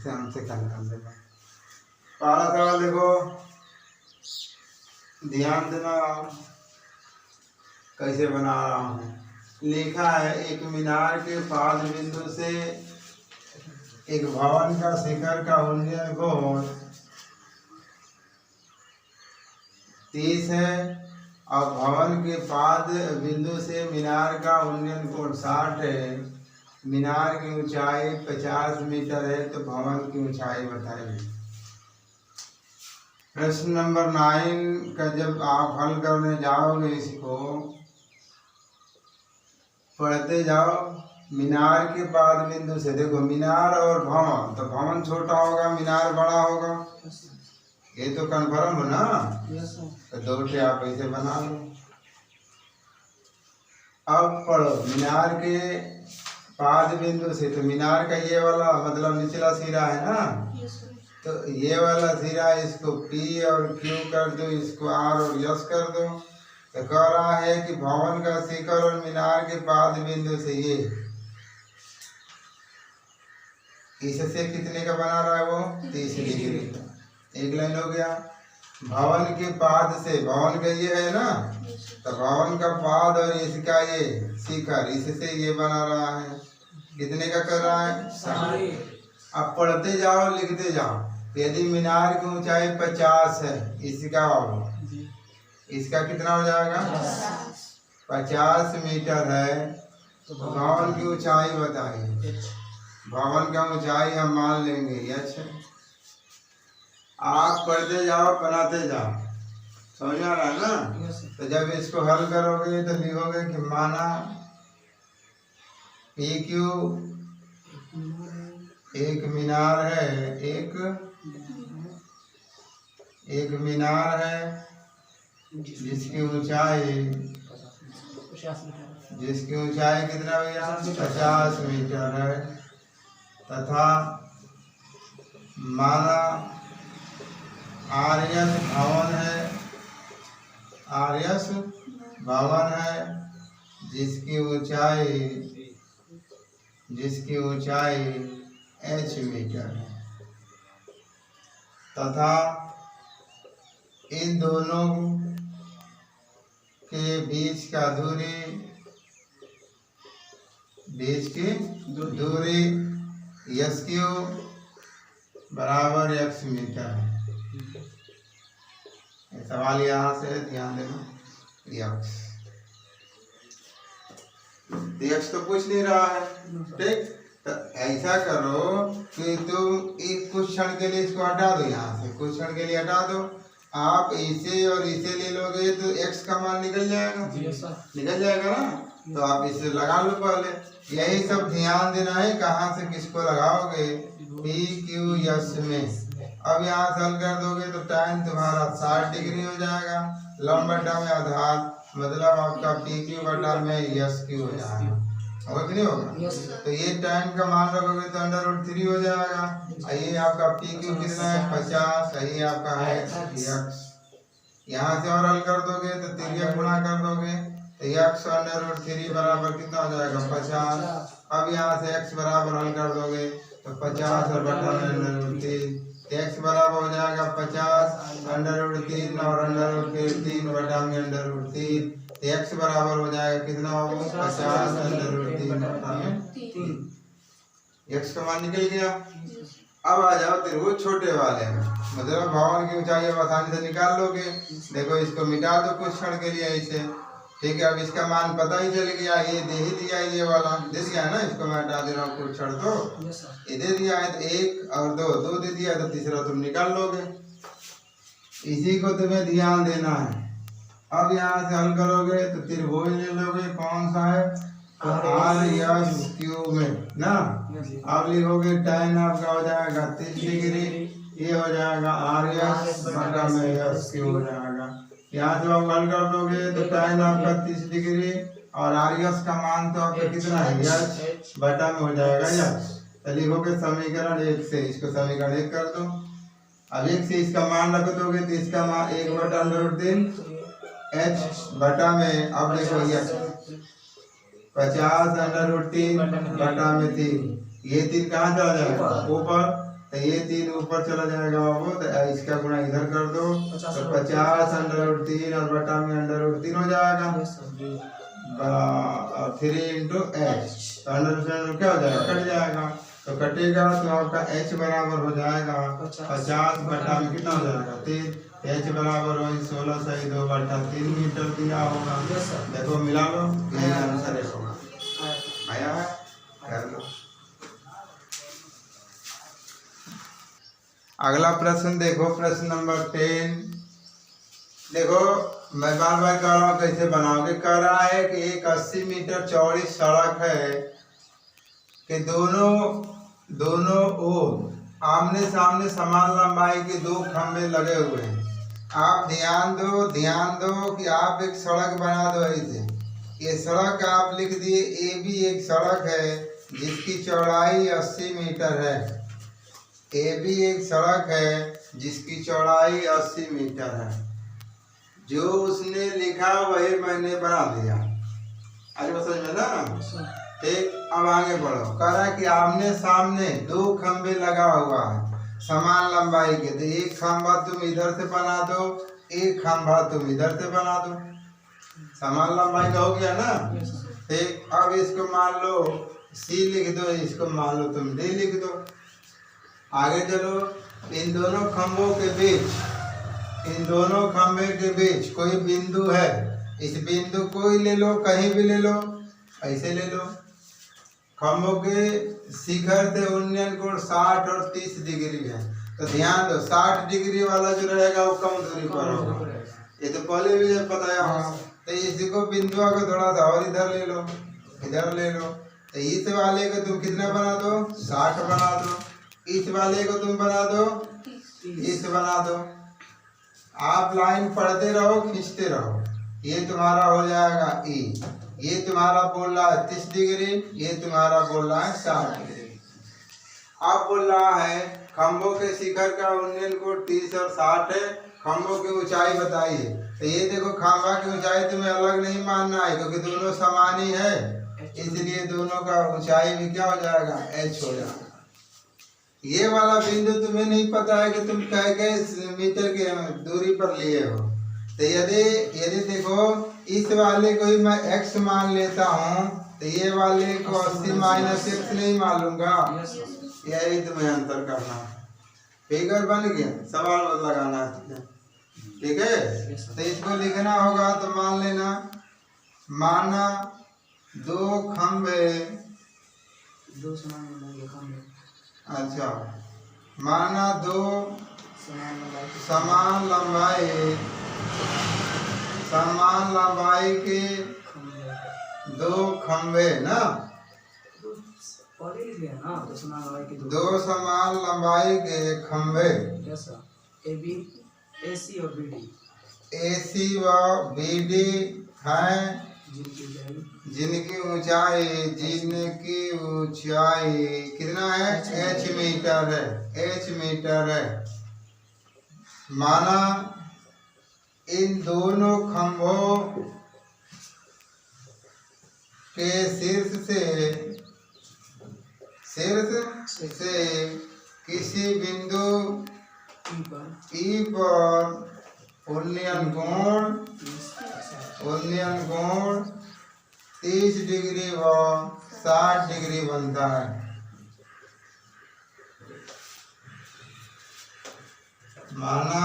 इससे हमसे करना देगा। पहला सवाल देखो, ध्यान देना कैसे बना रहा हूँ। लिखा है एक मीनार के पाद बिंदु से एक भवन का शिखर का उन्नयन कोण 30 है और भवन के पाद बिंदु से मीनार का उन्नयन कोण 60 है। मीनार की ऊंचाई 50 मीटर है, तो भवन की ऊंचाई बताइए। प्रश्न नंबर 9 का जब आप हल करने जाओगे इसको पढ़ते जाओ। मीनार के पाद बिंदु से देखो, मीनार और भवन, तो भवन छोटा होगा मीनार बड़ा होगा, ये तो कन्फर्म हो ना। तो दो टे आप ऐसे बना लो। अब पढ़ो, मीनार के पाद बिंदु से, तो मीनार का ये वाला मतलब निचला सिरा है ना, तो ये वाला सिरा इसको P और Q कर दो, इसको R और S कर दो। तो कह रहा है कि भवन का शिखर और मीनार के पाद बिंदु से ये इससे कितने का बना रहा है वो 30 डिग्री का। एक लाइन हो गया। भवन के पाद से, भवन का ये है ना, तो भवन का पाद और इसका ये शिखर, इससे ये बना रहा है, कितने का कर रहा है 60। अब पढ़ते जाओ लिखते जाओ। यदि मीनार की ऊंचाई 50 है, इसका कितना हो जाएगा 50 मीटर है, तो भवन की ऊंचाई बताइए। भवन का ऊंचाई हम मान लेंगे h। आप पढ़ते जाओ बनाते जाओ, समझ आ रहा है ना। तो जब इसको हल करोगे तो लिखोगे कि माना PQ एक मीनार है, एक मीनार है जिसकी ऊंचाई कितना भैया 50 मीटर है, तथा माना आर्यस भवन है जिसकी ऊंचाई h मीटर है, तथा इन दोनों के बीच की दूरी SQ बराबर x मीटर है। सवाल यहाँ से ध्यान देना, x तो पूछ नहीं रहा है, ठीक। तो ऐसा करो कि तुम एक कुछ क्षण के लिए इसको हटा दो, यहाँ से कुछ क्षण के लिए हटा दो। आप इसे और इसे ले लोगे तो x का मान निकल जाएगा ना। तो आप इसे लगा लो पहले, यही सब ध्यान देना है कहाँ से किसको लगाओगे, PQS में। अब यहाँ से हल कर दोगे तो टाइम तुम्हारा 60 डिग्री हो जाएगा, लंब बटा में आधार, मतलब आपका PQ बटा में SQ हो जाएगा, होगा कि नहीं होगा। तो ये टाइम का मान रखोगे तो √3 हो जाएगा। ये आपका PQ कितना है 50, ये आपका है x। यहाँ से और हल कर दोगे तो तिर्यक गुणा कर दोगे तो x √3 बराबर कितना हो जाएगा 50। अब यहाँ से x बराबर हल कर दोगे तो 50 और बटा में √3, x बराबर हो जाएगा 50 √3 और √3 बटा में √3, x बराबर हो जाएगा कितना होगा 50 √3 बटा में 3। x का मान निकल गया। अब आ जाओ त्रिभुज छोटे वाले में, मतलब भवन की ऊंचाई अब आसानी से निकाल लोगे। देखो इसको मिटा दो कुछ क्षण के लिए ऐसे, ठीक है। अब इसका मान पता ही चल गया, ये दे ही दिया, ये वाला दे दिया है ना, इसको मैं हटा दे रहा हूँ कुछ क्षण। तो ये दे दिया है तो 1 और 2 दे दिया, तो तीसरा तुम निकाल लोगे। इसी को तुम्हें ध्यान देना है। अब यहाँ से हल करोगे तो त्रिभुज ले लोगे, कौन सा है RSQ में ना। अब लिखोगे tan आपका हो जाएगा 30 डिग्री, ये हो जाएगा RS बटा में SQ हो जाएगा। यहाँ से आप हल कर दोगे तो tan आपका 30 डिग्री और RS का मान तो आपका कितना है h बटा में हो जाएगा h। तो लिखोगे समीकरण 1 से, इसको समीकरण 1 कर दो। अब 1 से इसका मान रख दोगे तो इसका मान 1 बटा √3 h बटा में, अब देखो ये 50 √3 बटा में 3, ये 3 कहाँ चला जाएगा ऊपर, तो ये 3 ऊपर चला जाएगा बाबू, तो इसका गुणा इधर कर दो तो 50 √3 और बटा में √3 हो जाएगा। 3 इंटू एच, तो अंडर क्या हो जाएगा, कट जाएगा। तो कटेगा तो आपका एच बराबर हो जाएगा 50 बटा में कितना हो जाएगा 3, एच बराबर हो 16 सही 2 बटा 3 मीटर दिया होगा। देखो मिला लो, यही आंसर होगा। आया है, कर लो। अगला प्रश्न देखो, प्रश्न नंबर 10। देखो मैं बार बार कह रहा हूँ कैसे बनाओगे। कह रहा है कि एक 80 मीटर चौड़ी सड़क है कि दोनों ओर आमने सामने समान लंबाई के 2 खंभे लगे हुए हैं। आप ध्यान दो कि आप एक सड़क बना दो ऐसे। ये सड़क आप लिख दिए, ये भी एक सड़क है जिसकी चौड़ाई 80 मीटर है। ये भी एक सड़क है जिसकी चौड़ाई 80 मीटर है। जो उसने लिखा वही मैंने बना दिया। आज समझ में ना। ठीक, अब आगे बढ़ो। कह रहा है कि आमने सामने 2 खंभे लगा हुआ है समान लंबाई के। तो एक खंभा तुम इधर से बना दो, एक खंभा तुम इधर से बना दो, समान लंबाई का हो गया ना। ठीक, अब इसको मान लो सी लिख दो, इसको मान लो तुम डी लिख दो। आगे चलो। इन दोनों खंभों के बीच कोई बिंदु है। इस बिंदु को ही ले लो, कहीं भी ले लो, ऐसे ले लो। खंभों के शिखर से उन्नयन कोण 60 और 30 डिग्री है। तो ध्यान दो, 60 डिग्री वाला जो रहेगा वो कम दूरी पर होगा। ये तो पहले भी बताया होगा। तो इसको बिंदु को थोड़ा सा और इधर ले लो, इधर ले लो। तो इस वाले को तुम कितना बना दो, 60 बना दो। इस वाले को तुम बना दो, इस बना दो। आप लाइन पढ़ते रहो, खींचते रहो। ये तुम्हारा हो जाएगा ई। ये तुम्हारा बोल रहा है 30 डिग्री, ये तुम्हारा बोल रहा है 60 डिग्री। अब बोल रहा है खंभों के शिखर का उन्नयन कोण 30 और 60 है। खंभों की ऊंचाई बताइए। तो ये देखो, खंभा की ऊंचाई तुम्हें अलग नहीं मानना है क्योंकि दोनों समान ही है, इसलिए दोनों का ऊंचाई भी क्या हो जाएगा, एच हो जाएगा। ये वाला बिंदु तुम्हें नहीं पता है कि तुम कई मीटर के दूरी पर लिए हो। तो यदि देखो इस वाले को ही मैं x मान लेता हूँ, तो ये वाले को 80 - x नहीं मालूंगा। यही तुम्हें अंतर करना है। फिगर बन गया, सवाल लगाना है। ठीक है, तो इसको लिखना होगा। तो मान लेना, माना 2 खंभे, अच्छा माना 2 समान लंबाई के 2 खंभे ना, 2 समान लंबाई के खंभे AC व BD हैं, जिनकी ऊंचाई कितना है, h मीटर है। माना इन दोनों खंभों के शीर्ष से किसी बिंदु E पर उन्नयन कोण 30 डिग्री व 60 डिग्री बनता है। माना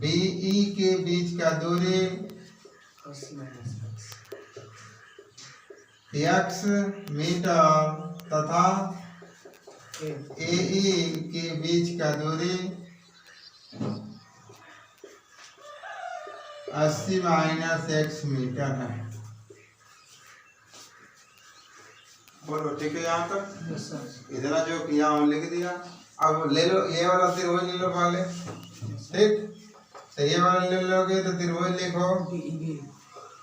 BE के बीच का दूरी x मीटर तथा AE के बीच का दूरी 80 - x मीटर है। बोलो ठीक है यहाँ तक। इतना जो किया लिख दिया। अब ले लो ये वाला त्रिभुज ले लो पहले। ठीक, तो ये वाला ले लोगे तो त्रिभुज लिखो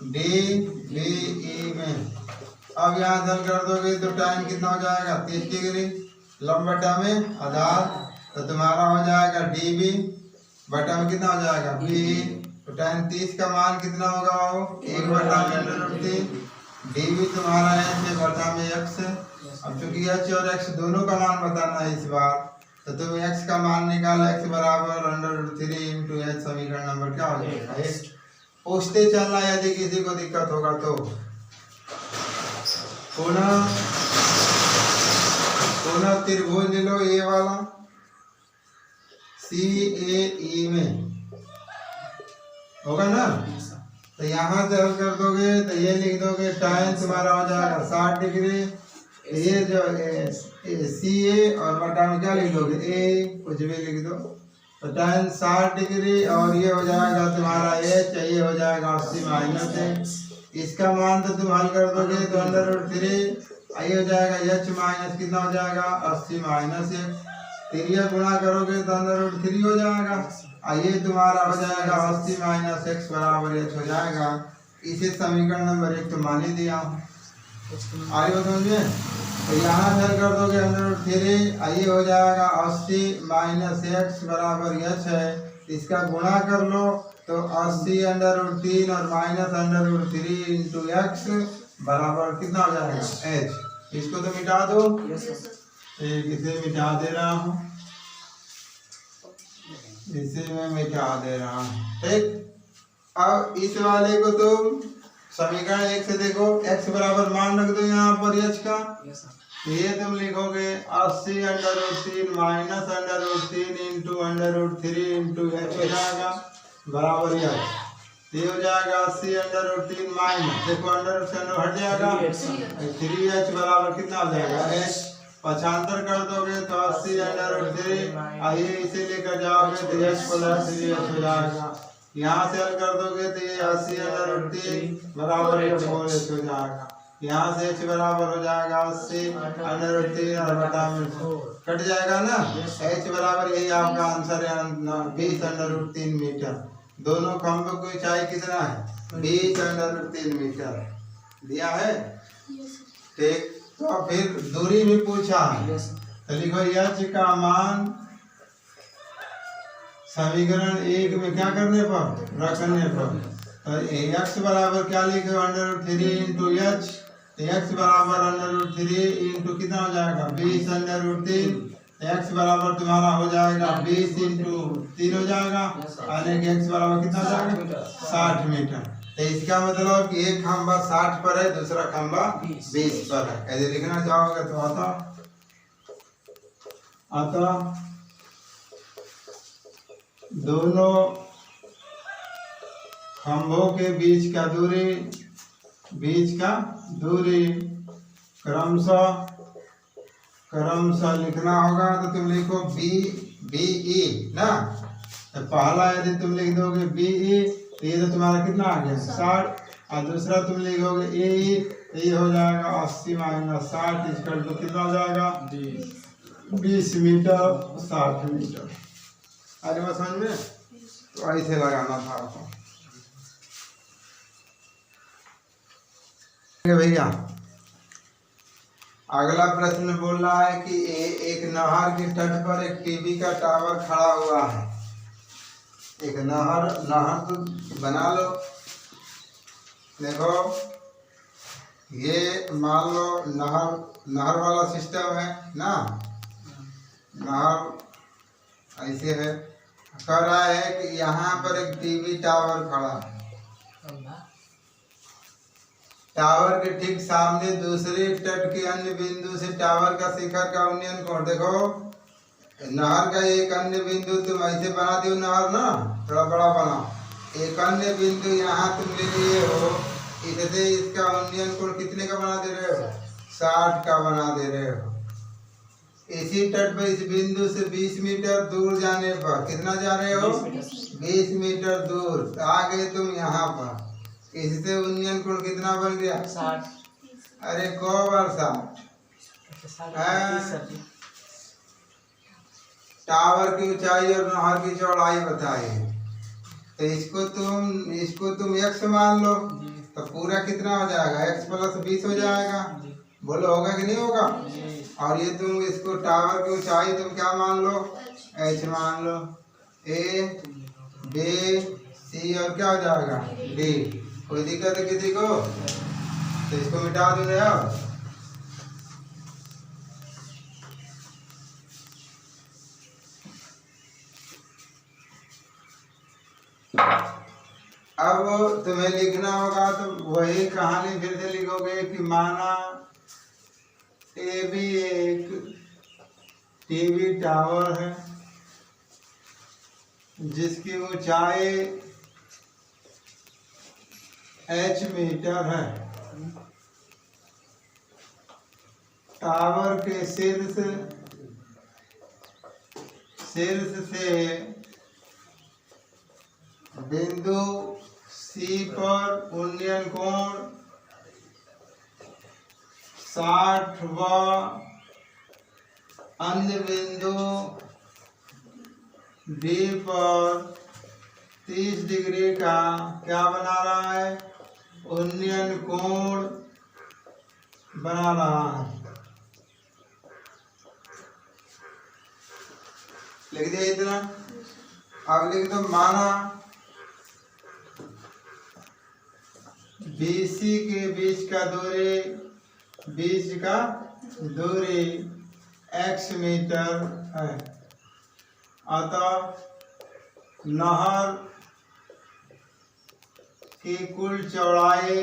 DBE में। अब यहाँ हल कर दोगे तो टाइम कितना हो जाएगा, 30 डिग्री। लंब बटा में आधार, तो तुम्हारा हो जाएगा DB बटा में कितना हो जाएगा BE। तो tan 30 का मान कितना होगा, वो 1 बटा में √3। DB तुम्हारा है 6 बटा में x है। अब चूंकि h और x दोनों का मान बताना है इस बार, तो तुम x का मान निकालो, x बराबर √3 इंटू h। समीकरण नंबर क्या हो जाएगा? पूछते चलना यदि किसी को दिक्कत होगा तो। पुनः त्रिभुज ले लो ये वाला CAE में, होगा ना? तो यहाँ से हल कर दोगे तो ये लिख दोगे tan तुम्हारा हो जाएगा 60 डिग्री। ये जो CA और बटा में क्या लिख दोगे? A, कुछ भी लिख दो। तो tan 60 डिग्री और ये हो जाएगा तुम्हारा h, ये हो जाएगा 80 माइनस h। इसका मान तो तुम हल कर दोगे तो √3 ये हो जाएगा h माइनस कितना हो जाएगा? 80 माइनस h। तिरिया गुणा करोगे तो √3 हो जाएगा। ये तुम्हारा हो जाएगा 80 माइनस x बराबर h हो जाएगा। इसे समीकरण नंबर 1 तो मान ही दिया हूँ। आगे समझे? तो यहाँ हल कर दोगे √3 ये हो जाएगा 80 माइनस x बराबर h है। इसका गुणा कर लो तो 80 √3 और माइनस √3 इंटू x बराबर कितना हो जाएगा? h। इसको तो मिटा दो। इसे मिटा दे रहा हूँ, इसे मैं मिटा दे रहा हूँ, ठीक। अब इस वाले को तुम समीकरण 1 से देखो, x बराबर मान रख दो यहाँ पर h का। ये तुम लिखोगे 80 √3 माइनस √3 इंटू √3 इंटू h हो जाएगा बराबर h। ये हो जाएगा 80 √3 माइनस, देखो अंडर से अंडर हट जाएगा, 3h बराबर कितना हो जाएगा? h। पक्षांतर कर दोगे तो 80 √3 आइए इसे लेकर जाओगे तो h प्लस 3h हो जाएगा। यहाँ से हल कर दोगे तो ये 80 √3 बराबर h हो जाएगा। यहाँ से h बराबर हो जाएगा 80 √3 और बटा में कट जाएगा ना। h बराबर यही आपका आंसर है 20 √3 मीटर। दोनों खंभों की ऊंचाई कितना है? 20 √3 मीटर दिया है, ठीक। तो फिर दूरी भी पूछा है, तो लिखो h का मान समीकरण 1 में क्या करने पर? रखने पर। तो x बराबर क्या लिखे? √3 इंटू h। x बराबर √3 इंटू कितना हो जाएगा? 20 √3। x बराबर तुम्हारा हो जाएगा 20 इंटू 3 हो जाएगा, यानी कि x बराबर कितना हो जाएगा? 60 मीटर। तो इसका मतलब कि एक खंभा 60 पर है, दूसरा खंभा 20 पर है। ऐसे लिखना चाहोगे तो आता दोनों खंभों के बीच का दूरी क्रमशः लिखना होगा। तो तुम लिखो BE ना, तो पहला यदि तुम लिख दोगे BE तो ये तो तुम्हारा कितना आ गया? 60। और दूसरा तुम लिखोगे AE तो ये हो जाएगा 80 माइनस 60 इसका तो कितना हो जाएगा? 20 मीटर 60 मीटर। अरे बस समझ में, तो ऐसे लगाना था आपको भैया। अगला प्रश्न बोल रहा है कि एक नहर के तट पर एक टीवी का टावर खड़ा हुआ है। एक नहर तो बना लो। देखो ये मान लो नहर वाला सिस्टम है ना, नहर ऐसे है। कह रहा है कि यहाँ पर एक टीवी टावर खड़ा है। टावर के ठीक सामने दूसरे तट के अन्य बिंदु से टावर का शिखर का उन्नयन कोण। देखो नहर का एक अन्य बिंदु तुम ऐसे बना दो, नहर ना थोड़ा बड़ा बना, एक अन्य बिंदु यहाँ तुम ले लिए हो, इससे इसका उन्नयन कोण कितने का बना दे रहे हो? 60 का बना दे रहे हो। इसी तट पर इस बिंदु से 20 मीटर दूर जाने पर कितना जा रहे हो? 20 मीटर दूर आ गए तुम यहाँ पर। इससे उन्नयन कोण कितना बन गया? 60। अरे को बार 60? टावर की ऊंचाई और नहर की चौड़ाई बताइए। तो इसको तुम x मान लो, तो पूरा कितना हो जाएगा? x प्लस 20 हो जाएगा। बोलो होगा कि नहीं होगा? और ये तुम इसको टावर की ऊंचाई तुम क्या मान लो? h मान लो। a b c और क्या हो जाएगा? d। कोई दिक्कत है किसी को? तो इसको मिटा दो यार। अब तुम्हें लिखना होगा तो वही कहानी फिर से लिखोगे कि माना ये भी एक टीवी टावर है जिसकी ऊंचाई h मीटर है। टावर के शीर्ष से बिंदु C पर उन्नयन कोण 60 व अन्य बिंदु D पर 30 डिग्री का क्या बना रहा है, उन्नयन कोण बना रहा है। लिख दिया इतना। अब लिख दो माना BC के बीच का दूरी x मीटर है। अतः नहर की कुल चौड़ाई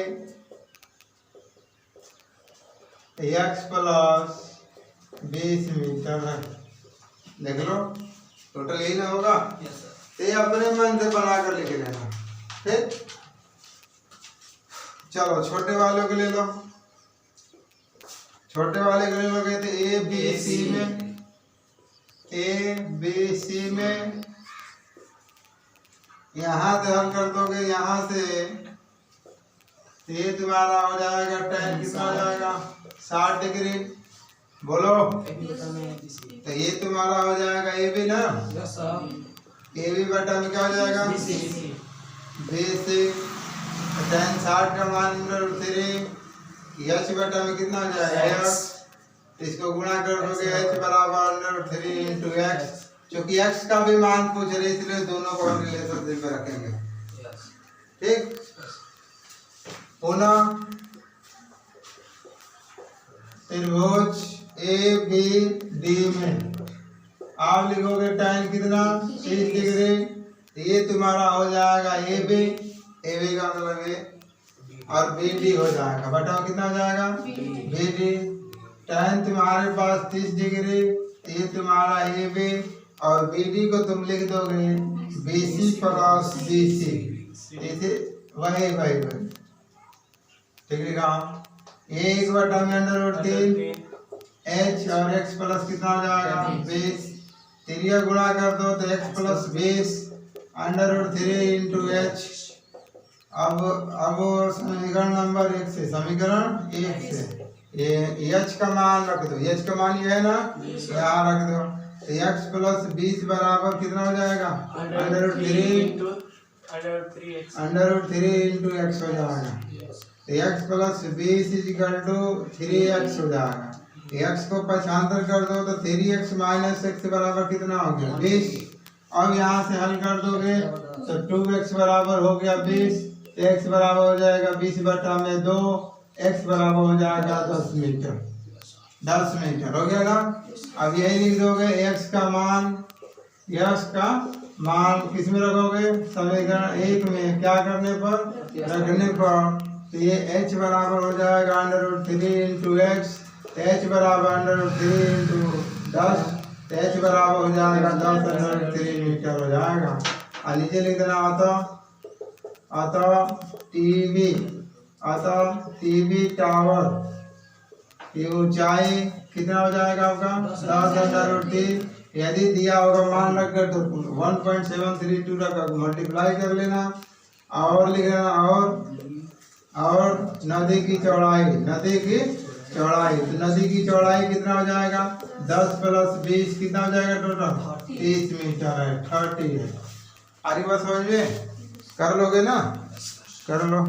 x प्लस 20 मीटर है। देख लो टोटल यही ना होगा। ये अपने मन से बना कर लिख लेना। ठीक, चलो छोटे वालों के ले लो। छोटे वाले के ले लोगे तो ए बी सी में यहाँ से हल कर दोगे। यहाँ से ये तुम्हारा हो जाएगा tan कितना हो जाएगा 60 डिग्री। बोलो तो ये तुम्हारा हो जाएगा ए बी ना। ए बी बटा में क्या हो जाएगा BC। tan 60 का मान √3 h बटा में कितना हो जाएगा x। इसको गुणा कर दोगे h बराबर √3 इंटू x। क्योंकि x का भी मान पूछ रहे इसलिए दोनों को हम रिलेशन पे रखेंगे। ठीक, पुनः त्रिभुज ABD में आप लिखोगे tan कितना 30 डिग्री। ये तुम्हारा हो जाएगा AB का मतलब है और BD हो जाएगा। बताओ कितना हो जाएगा BD। tan तुम्हारे पास 30 डिग्री, ये तुम्हारा AB और BD को तुम लिख दोगे BC प्लस BC। वही ठीक लिखा। 1 बटा में √3 h और x प्लस कितना हो जाएगा 20। त्रिया गुणा कर दो तो x प्लस 20 √3 इंटू h। अब समीकरण नंबर 1 से, समीकरण 1 से ये h का मान रख दो। h का मान ये है ना, यहाँ रख दो। तो x प्लस 20 बराबर कितना हो जाएगा √3 इंटू x हो जाएगा। तो x plus 20 equal to 3x हो जाएगा। x को पक्षांतर कर दो तो 3x माइनस x बराबर कितना हो गया 20। अब यहाँ से हल कर दोगे तो 2x बराबर हो गया 20। x बराबर हो जाएगा 20 बटा में 2, x बराबर हो जाएगा 10 मीटर। 10 मीटर हो गया ना। अब यही लिख दोगे x का मान किस में रखोगे, समीकरण 1 में क्या करने पर रखने पर। तो ये h बराबर हो जाएगा √3 इंटू x। h बराबर √3 इंटू 10। h बराबर हो जाएगा 10 √3 मीटर हो जाएगा। और नीचे लिख देना अतः टीवी टावर की ऊंचाई कितना हो जाएगा आपका 10 √3। यदि दिया होगा मान रखकर तो 1.732 रख मल्टीप्लाई कर लेना और लिख लेना। और नदी की चौड़ाई तो नदी की चौड़ाई कितना हो जाएगा 10 प्लस 20 कितना हो जाएगा टोटल 30 मीटर है, 30 है। आरी बात समझ में कर लोगे ना, कर लो।